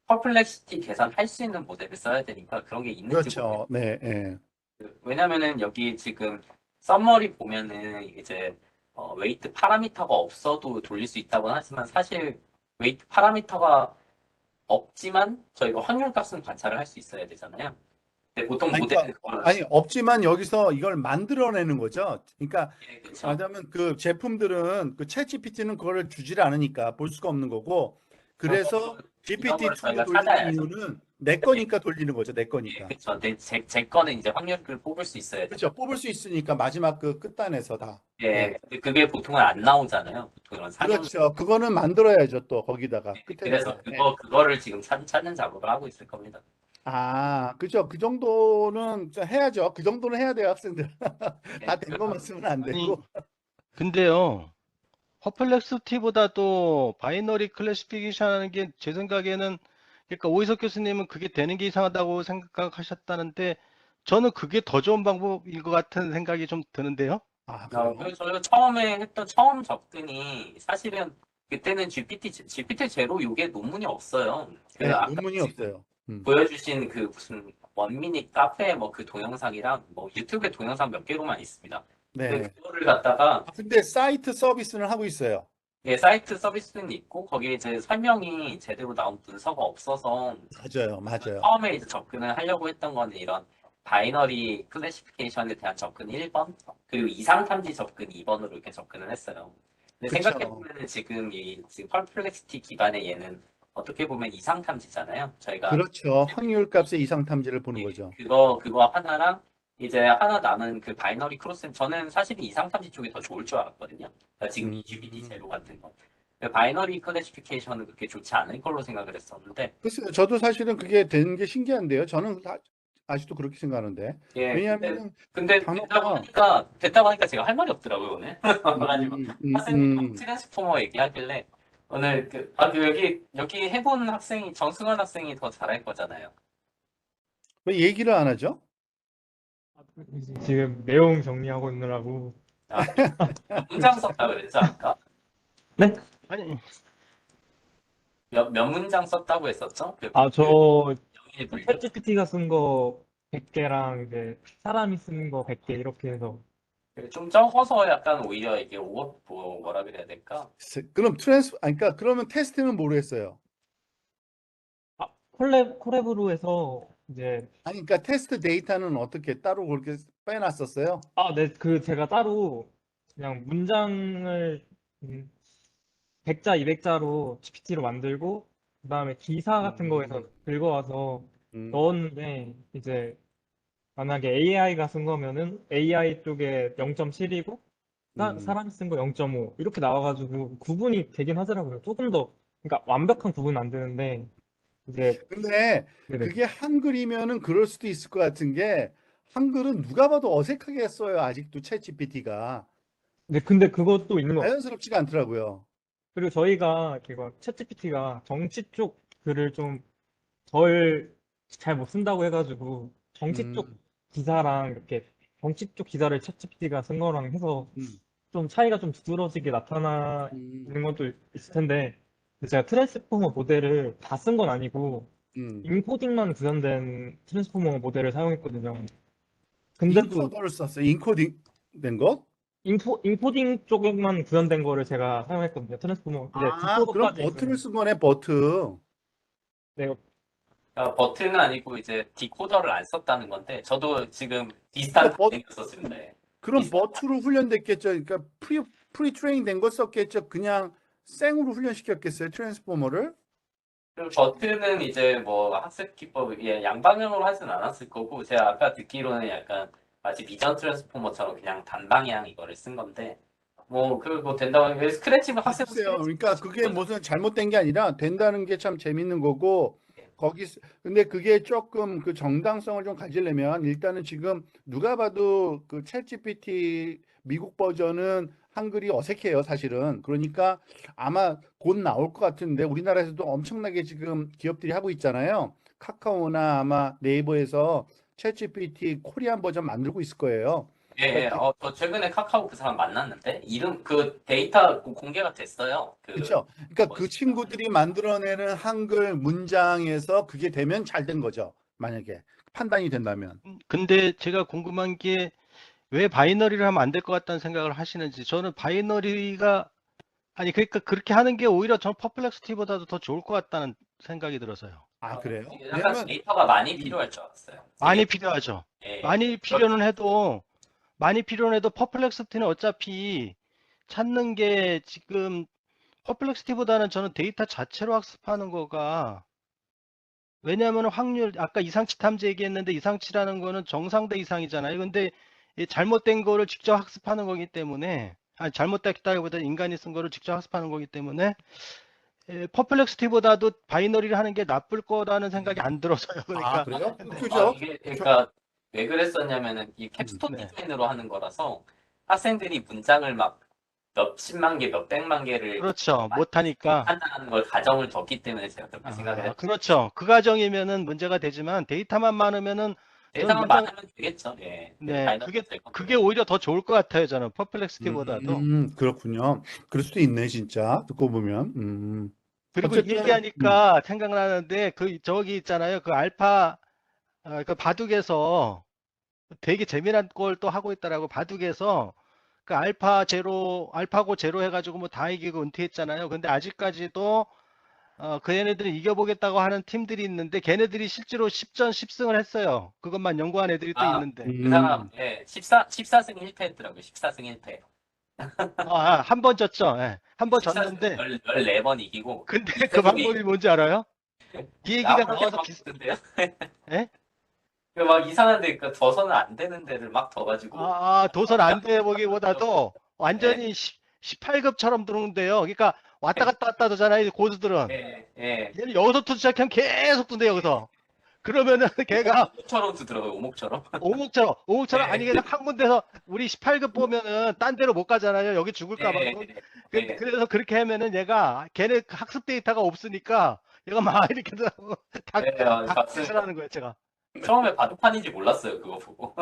S2: 퍼플렉시티 계산할 수 있는 모델을 써야 되니까 그런 게 있는지 모르겠어요.
S1: 그렇죠. 네, 예.
S2: 왜냐면은 여기 지금 썸머리 보면은 이제 웨이트 파라미터가 없어도 돌릴 수 있다고 하지만 사실 웨이트 파라미터가 없지만 저희가 확률값은 관찰을 할 수 있어야 되잖아요. 근데 보통
S1: 그러니까
S2: 모델은 그걸
S1: 아니 없지만 여기서 이걸 만들어내는 거죠. 그러니까
S2: 그렇죠.
S1: 말하자면 그 제품들은 그 챗GPT는 그거를 주지를 않으니까 볼 수가 없는 거고 그래서
S2: 이런 걸
S1: GPT-2로
S2: 저희가
S1: 돌리는
S2: 찾아야죠.
S1: 이유는 내 거니까 돌리는 거죠. 내 거니까.
S2: 그렇죠. 근데 제 거는 이제 확률을 뽑을 수 있어야 되잖아요.
S1: 그렇죠. 뽑을 수 있으니까 마지막 그 끝단에서 다. 예.
S2: 예, 근데 그게 보통은 안 나오잖아요. 보통 이런 상용.
S1: 그렇죠. 그거는 만들어야죠. 또 거기다가 끝에다가.
S2: 그래서
S1: 예.
S2: 그거를 지금 찾는 작업을 하고 있을 겁니다.
S1: 그죠. 그 정도는 해야죠. 그 정도는 해야 돼요, 학생들. 다
S2: 예,
S1: 된 것만 쓰면 안
S3: 아니,
S1: 되고.
S3: 근데요, 퍼플렉스티보다도 바이너리 클래시피케이션 하는 게 제 생각에는, 그러니까 오이석 교수님은 그게 되는 게 이상하다고 생각하셨다는데, 저는 그게 더 좋은 방법인 것 같은 생각이 좀 드는데요.
S1: 그래요?
S2: 그래서 저희가 처음에 했던 처음 접근이 사실은 그때는 GPT 제로 요게 논문이 없어요. 그
S1: 네,
S2: 아까
S1: 논문이
S2: 지금
S1: 없어요.
S2: 보여주신 그 무슨 원미닛 카페 뭐 그 동영상이랑 뭐 유튜브에 동영상 몇 개로만 있습니다. 근데
S1: 네.
S2: 그거를 갖다가
S1: 근데 사이트 서비스는 하고 있어요.
S2: 예, 사이트 서비스는 있고 거기에 이제 설명이 제대로 나온 문서가 없어서
S1: 맞아요, 맞아요.
S2: 처음에 이제 접근을 하려고 했던 거는 이런 바이너리 클래시피케이션에 대한 접근 1번 그리고 이상 탐지 접근 2번으로 이렇게 접근을 했어요. 근데
S1: 그쵸.
S2: 생각해보면 지금 펄플렉시티 기반의 얘는 어떻게 보면 이상 탐지잖아요. 저희가
S1: 그렇죠. 확률 값의 이상 탐지를 보는
S2: 예,
S1: 거죠.
S2: 그거 하나랑 이제 하나 남은 그 바이너리 크로스, 저는 사실 이상 탐지 쪽이 더 좋을 줄 알았거든요. 그러니까 지금
S1: 음.
S2: EGBT 제로 같은 거. 그 바이너리 클래시피케이션은 그렇게 좋지 않을 걸로 생각을 했었는데,
S1: 글쎄요, 저도 사실은 그게 된 게 신기한데요. 저는 아직도 그렇게 생각하는데.
S2: 예,
S1: 왜냐하면
S2: 근데
S1: 단어가
S2: 됐다고 하니까 제가 할 말이 없더라고요, 오늘. 그래가지고 학생들이 막
S1: 음.
S2: 트랜스포머 얘기하길래, 오늘 여기 해본 학생이, 정승환 학생이 더 잘할 거잖아요.
S1: 왜 얘기를 안 하죠?
S4: 지금 내용 정리하고 있느라고.
S2: 아, 문장 썼다 그랬죠, 아까?
S4: 네?
S3: 아니,
S2: 몇 문장 썼다고 했었죠?
S4: 저
S2: 영인이 불려?
S4: 챗GPT가 쓴 거 100개랑 이제 사람이 쓴 거 100개 이렇게 해서
S2: 좀 적어서 약간 오히려 이게 뭐라 그래야 될까?
S1: 그럼 그러니까 그러면 테스트는 모르겠어요.
S4: 콜랩으로 해서 이제
S1: 아니, 그러니까 테스트 데이터는 어떻게 따로 그렇게 빼놨었어요?
S4: 네, 그 제가 따로 그냥 문장을 100자, 200자로 GPT로 만들고 그다음에 기사 같은 거에서 긁어와서
S1: 음.
S4: 넣었는데 이제 만약에 AI가 쓴 거면은 AI 쪽에 0.7이고 사람이 쓴 거 0.5 이렇게 나와가지고 구분이 되긴 하더라고요. 조금 더 그러니까 완벽한 구분은 안 되는데 이제
S1: 근데
S4: 네네.
S1: 그게 한글이면은 그럴 수도 있을 것 같은 게 한글은 누가 봐도 어색하게 써요. 아직도 챗GPT가
S4: 네, 근데 그것도 있는 거
S1: 자연스럽지가 않더라고요.
S4: 그리고 저희가 이거 챗GPT가 정치 쪽 글을 좀 덜 잘 못 쓴다고 해가지고 정치 쪽
S1: 음,
S4: 기사랑 이렇게 정치 쪽 기사를 챗GPT가 쓴 거랑 해서
S1: 음,
S4: 좀 차이가 좀 두드러지게 나타나는 것도 있을 텐데 제가 트랜스포머 모델을 다 쓴 건 아니고
S1: 음.
S4: 인코딩만 구현된 트랜스포머 모델을 사용했거든요. 근데도
S1: 인코더를 썼어요. 인코딩 된 거?
S4: 인코딩 쪽만 구현된 거를 제가 사용했거든요. 트랜스포머 이제
S1: 아, 그럼
S4: 디코더까지
S1: 버트를 쓴 거네, 버트.
S4: 네,
S2: 그러니까 버튼은 아니고 이제 디코더를 안 썼다는 건데, 저도 지금 비슷한
S1: 버-
S2: 생각 썼습니다. 예.
S1: 그럼 버트로 훈련됐겠죠. 그러니까 프리 트레인 된 거 썼겠죠. 그냥 생으로 훈련시켰겠어요, 트랜스포머를.
S2: 그리고 버튼은 이제 뭐 학습 기법이 양방향으로 하진 않았을 거고, 제가 아까 듣기로는 약간 마치 비전 트랜스포머처럼 그냥 단방향 이거를 쓴 건데, 뭐 그거 된다고 왜 스크래치가 학생은
S1: 글쎄요.
S2: 스크래치
S1: 그러니까 그게 무슨 잘못된 게 아니라 된다는 게 참 재밌는 거고 근데 그게 조금 그 정당성을 좀 가지려면 일단은 지금 누가 봐도 그 챗GPT 미국 버전은 한글이 어색해요, 사실은. 그러니까 아마 곧 나올 것 같은데 우리나라에서도 엄청나게 지금 기업들이 하고 있잖아요. 카카오나 아마 네이버에서 챗GPT 코리안 버전 만들고 있을 거예요.
S2: 예, 저 최근에 카카오 그 사람 만났는데, 그 데이터 공개가 됐어요.
S1: 그렇죠. 그러니까 그
S2: 멋있다.
S1: 친구들이 만들어내는 한글 문장에서 그게 되면 잘 된 거죠. 만약에 판단이 된다면.
S3: 근데 제가 궁금한 게 왜 바이너리를 하면 안 될 것 같다는 생각을 하시는지. 저는 바이너리가 아니 그러니까 그렇게 하는 게 오히려 전 퍼플렉스티보다도 더 좋을 것 같다는 생각이 들어서요.
S1: 아, 그래요?
S2: 약간
S1: 왜냐면
S2: 데이터가 많이 필요할 줄 알았어요.
S3: 많이 필요하죠.
S2: 예.
S3: 많이 필요는 해도 퍼플렉스티는 어차피 찾는 게 지금 퍼플렉스티보다는 저는 데이터 자체로 학습하는 거가 왜냐하면 확률 아까 이상치 탐지 얘기했는데 이상치라는 거는 정상대 이상이잖아요. 근데 이 잘못된 거를 직접 학습하는 거기 때문에 잘못됐다기보다 인간이 쓴 거를 직접 학습하는 거기 때문에 퍼플렉스티보다도 바이너리를 하는 게 나쁠 거라는 생각이 안 들어서요.
S1: 아,
S3: 그러니까
S1: 그래요?
S2: 아,
S1: 그죠?
S2: 이게 그러니까 왜 그랬었냐면은 이 캡스톤
S3: 네.
S2: 디자인으로 하는 거라서 학생들이 문장을 막 몇십만 개, 몇백만 개를
S3: 그렇죠. 못하니까.
S2: 한다는 걸 가정을 뒀기 때문에 제가 그렇게 생각을 했어요.
S3: 그렇죠. 그 과정이면은 문제가 되지만 데이터만 많으면은 저는
S2: 대상은
S3: 문장
S2: 많으면 되겠죠. 예.
S3: 네,
S2: 바이너리 될 건데.
S3: 그게 오히려 더 좋을 것 같아요. 저는 퍼플렉스티보다도.
S1: 그렇군요. 그럴 수도 있네, 진짜. 듣고 보면.
S3: 그리고
S1: 어쨌든,
S3: 얘기하니까 생각나는데 그 저기 있잖아요. 그 알파 그 바둑에서 되게 재미난 걸 또 하고 있더라고. 바둑에서 그 알파고 제로 해가지고 뭐 다 이기고 은퇴했잖아요. 근데 아직까지도 그 얘네들이 이겨보겠다고 하는 팀들이 있는데 걔네들이 실제로 10전 10승을 했어요. 그것만 연구한 애들이 또 있는데.
S2: 그 사람, 예, 14승 1패 했더라고요. 14승 1패.
S3: 한 번 졌죠. 예. 한 번 졌는데
S2: 14번 이기고
S3: 근데 그
S2: 이세돌이
S3: 방법이 뭔지 알아요? 비행기가
S2: 앞으로
S3: 계속
S2: 막 붙던데요.
S3: 예?
S2: 막 이상한데 그 져서는 안 되는 데를 막 져가지고
S3: 도선 안 돼 보기보다도
S2: 예,
S3: 완전히 18급처럼 들어오는데요. 그러니까 왔다 갔다 왔다 하잖아요. 고수들은.
S2: 예, 예.
S3: 얘는 여기서부터 시작하면 계속 둔대요. 여기서. 그러면은 걔가
S2: 오목처럼 두더라고요. 오목처럼.
S3: 오목처럼 아니
S2: 예,
S3: 그냥 한 군데서 우리 18급 보면은 딴 데로 못 가잖아요. 여기 죽을까 봐.
S2: 예, 예.
S3: 그래서 그렇게 하면은 얘가 걔네 학습 데이터가 없으니까 얘가 막 이렇게 다
S2: 예, 봤어요.
S3: 하는 거예요, 제가.
S2: 처음에 바둑판인지 몰랐어요. 그거 보고.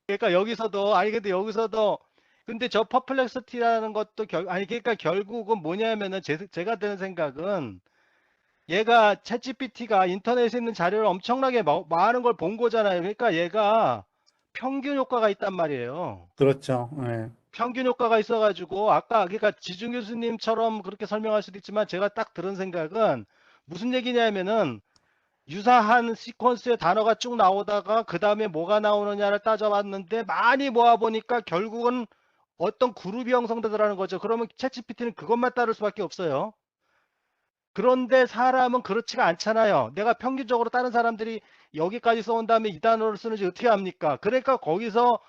S3: 그러니까 근데 저 퍼플렉스티라는 것도 그러니까 결국은 뭐냐면은 제가 드는 생각은 얘가 챗GPT가 인터넷에 있는 자료를 엄청나게 많은 걸 본 거잖아요. 그러니까 얘가 평균 효과가 있단 말이에요.
S1: 그렇죠. 예.
S3: 평균 효과가 있어가지고 아까 그러니까 지중 교수님처럼 그렇게 설명할 수도 있지만 제가 딱 들은 생각은 무슨 얘기냐면은 유사한 시퀀스의 단어가 쭉 나오다가 그 다음에 뭐가 나오느냐를 따져봤는데 많이 모아보니까 결국은 어떤 그룹이 형성되더라는 거죠. 그러면 챗GPT는 그것만 따를 수밖에 없어요. 그런데 사람은 그렇지가 않잖아요. 내가 평균적으로 다른 사람들이 여기까지 써온 다음에 이 단어를 쓰는지 어떻게 합니까? 그러니까 거기서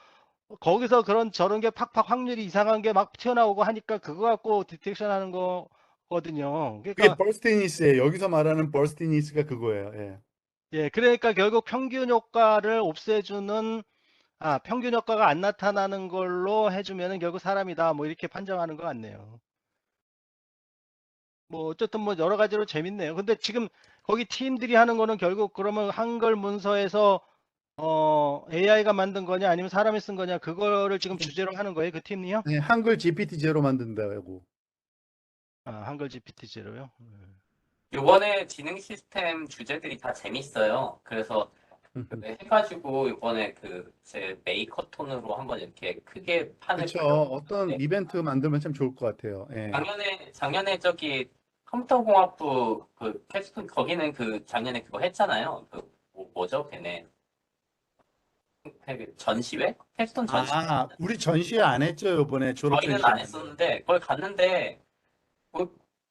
S3: 그런 저런 게 팍팍 확률이 이상한 게 막 튀어나오고 하니까 그거 갖고 디텍션 하는 거거든요.
S1: 그게
S3: 그러니까
S1: 버스티니스예요. 여기서 말하는 버스티니스가 그거예요. 예.
S3: 그러니까 결국 평균 효과를 없애주는 평균 효과가 안 나타나는 걸로 해주면은 결국 사람이다. 뭐 이렇게 판정하는 것 같네요. 뭐 어쨌든 뭐 여러 가지로 재밌네요. 근데 지금 거기 팀들이 하는 거는 결국 그러면 한글 문서에서 AI가 만든 거냐 아니면 사람이 쓴 거냐 그거를 지금 주제로 하는 거예요. 그 팀이요?
S1: 네, 한글 GPT 제로 만든다고.
S3: 한글 GPT 제로요.
S2: 이번에 지능 시스템 주제들이 다 재밌어요. 그래서 해가지고 이번에 그 제 메이커톤으로 한번 이렇게 크게 판을
S1: 그렇죠.
S2: 벌려고
S1: 어떤
S2: 했는데
S1: 이벤트 만들면 참 좋을 것 같아요. 예.
S2: 작년에 저기 컴퓨터공학부 그 캡스톤 거기는 그 작년에 그거 했잖아요. 그 뭐죠? 걔네 그 전시회? 캡스톤 전시회.
S1: 우리 전시회 안 했죠, 이번에 졸업
S2: 저희는
S1: 전시회.
S2: 안 했었는데 거기 갔는데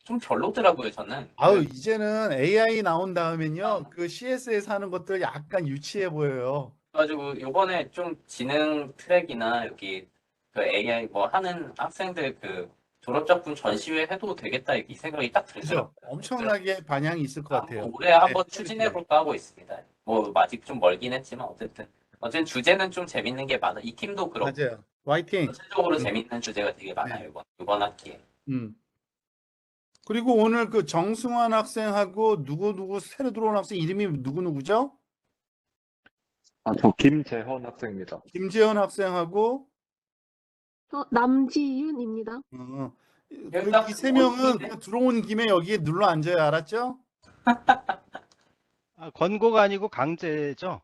S2: 좀 별로더라고요. 저는.
S1: 이제는 AI 나온 다음엔요, 그 CS에서 하는 것들 약간 유치해 보여요.
S2: 그래가지고 이번에 좀 지능 트랙이나 여기 그 AI 뭐 하는 학생들 그 졸업 작품 전시회 해도 되겠다 이 생각이 딱
S1: 그죠?
S2: 들더라고요.
S1: 엄청나게 반향이 있을 것 같아요.
S2: 올해 한번
S1: 네,
S2: 추진해 볼까 하고 있습니다. 뭐 아직 좀 멀긴 했지만 어쨌든 주제는 좀 재밌는 게 많아. 이 팀도 그렇고
S1: 맞아요. 화이팅.
S2: 전체적으로 재밌는 주제가 되게 많아요. 이번 학기에.
S1: 음. 그리고 오늘 그 정승환 학생하고 누구 새로 들어온 학생 이름이 누구죠?
S5: 저 김재헌 학생입니다.
S1: 김재현 학생하고
S6: 남지윤입니다.
S1: 이 세 명은 그냥 들어온 김에 여기에 눌러 앉아요. 알았죠?
S3: 권고가 아니고 강제죠.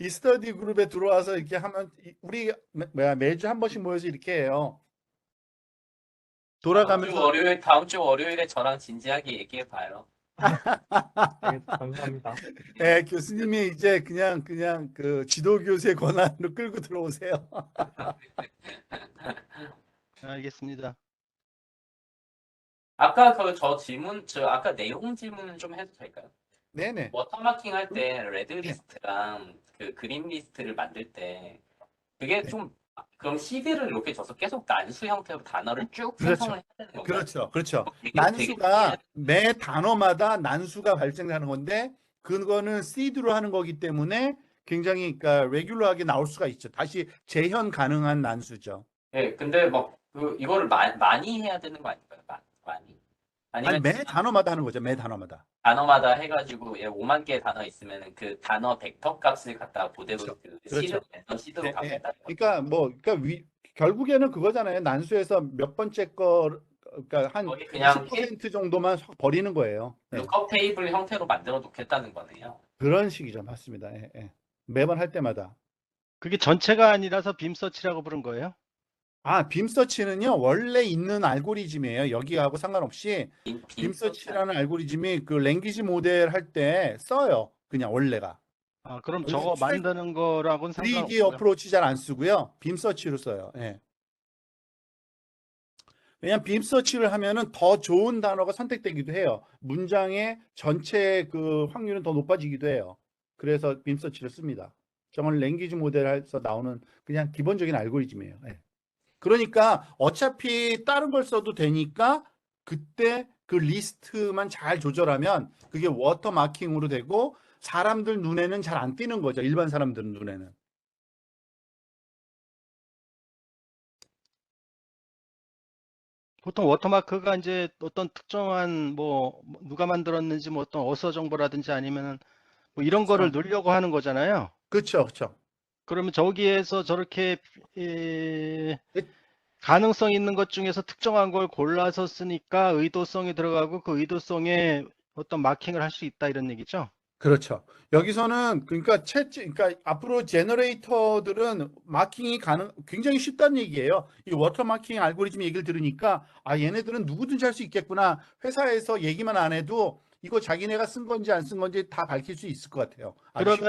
S1: 이 스터디 그룹에 들어와서 이렇게 하면 우리 매주 한 번씩 모여서 이렇게 해요. 돌아가면서
S2: 다음 주 월요일에 저랑 진지하게 얘기해 봐요.
S4: 네, 감사합니다.
S1: 네, 교수님이 이제 그냥 그 지도 교수의 권한으로 끌고 들어오세요.
S3: 알겠습니다.
S2: 아까 아까 내용 질문은 좀 해도 될까요?
S1: 네네.
S2: 워터마킹 할 때 레드 리스트랑 그 그린 리스트를 만들 때 그게 좀 그럼 CD를 이렇게 줘서 계속 난수 형태로 단어를 쭉
S1: 그렇죠.
S2: 생성을 해야 되는 건가요?
S1: 그렇죠.
S2: 되게
S1: 난수가 매 단어마다 난수가 발생하는 건데 그거는 seed로 하는 거기 때문에 굉장히 그러니까 레귤러하게 나올 수가 있죠. 다시 재현 가능한 난수죠.
S2: 네, 근데 막 이거를 많이 해야 되는 거 아닐까요? 많이. 아니면
S1: 매 단어마다 하는 거죠. 매 단어마다.
S2: 단어마다 해가지고 5만 개의 단어 있으면 그 단어 벡터 값을 갖다가 그대로
S1: 그렇죠.
S2: 시드로
S1: 네,
S2: 바꾼다.
S1: 그러니까 결국에는 그거잖아요. 난수에서 몇 번째 거 그러니까 한
S2: 거의 그냥
S1: 20% 정도만 버리는 거예요. 네.
S2: 룩업 테이블 형태로 만들어 놓겠다는 거네요.
S1: 그런 식이죠. 맞습니다. 예, 예. 매번 할 때마다.
S3: 그게 전체가 아니라서 빔서치라고 부른 거예요?
S1: 빔서치는요, 원래 있는 알고리즘이에요. 여기하고 상관없이 빔서치라는 알고리즘이 그 랭귀지 모델 할 때 써요. 그냥 원래가.
S3: 아, 그럼
S1: 여기서
S3: 저거 만드는 거라고는
S1: 3D
S3: 상관없고요.
S1: 어프로치 잘 안 쓰고요. 빔 서치로 써요. 예. 왜냐면 빔 서치를 하면은 더 좋은 단어가 선택되기도 해요. 문장의 전체 그 확률은 더 높아지기도 해요. 그래서 빔 서치를 씁니다. 저건 랭귀지 모델에서 나오는 그냥 기본적인 알고리즘이에요. 예. 그러니까 어차피 다른 걸 써도 되니까 그때 그 리스트만 잘 조절하면 그게 워터 마킹으로 되고 사람들 눈에는 잘 안 띄는 거죠. 일반 사람들 눈에는.
S3: 보통 워터마크가 이제 어떤 특정한 뭐 누가 만들었는지 뭐 어떤 어서 정보라든지 아니면은 뭐 이런 거를
S1: 그렇죠.
S3: 넣으려고 하는 거잖아요.
S1: 그렇죠. 그렇죠.
S3: 그러면 저기에서 저렇게 가능성 있는 것 중에서 특정한 걸 골라서 쓰니까 의도성이 들어가고 그 의도성에 어떤 마킹을 할 수 있다 이런 얘기죠.
S1: 그렇죠. 여기서는 그러니까 그러니까 앞으로 제너레이터들은 마킹이 굉장히 쉽다는 얘기예요. 이 워터 마킹 알고리즘 얘기를 들으니까 아 얘네들은 누구든지 할 수 있겠구나. 회사에서 얘기만 안 해도 이거 자기네가 쓴 건지 안 쓴 건지 다 밝힐 수 있을 것 같아요. 아주 쉽게.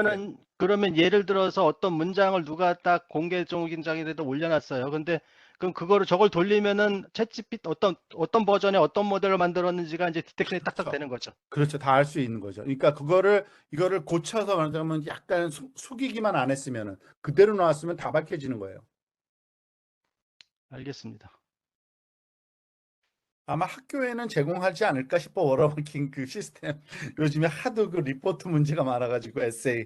S3: 그러면 예를 들어서 어떤 문장을 누가 딱 공개 종인장에다 올려놨어요. 근데 그럼 그거를 저걸 돌리면은 챗GPT 어떤 버전의 어떤 모델을 만들었는지가 이제 디텍션이 딱딱
S1: 그렇죠.
S3: 되는 거죠.
S1: 그렇죠. 다 할 수 있는 거죠. 그러니까 이거를 고쳐서 말하자면 약간 숙이기만 안 했으면은 그대로 나왔으면 다 밝혀지는 거예요.
S3: 알겠습니다.
S1: 아마 학교에는 제공하지 않을까 싶어 워터마킹 그 시스템. 요즘에 하도 그 리포트 문제가 많아가지고 에세이.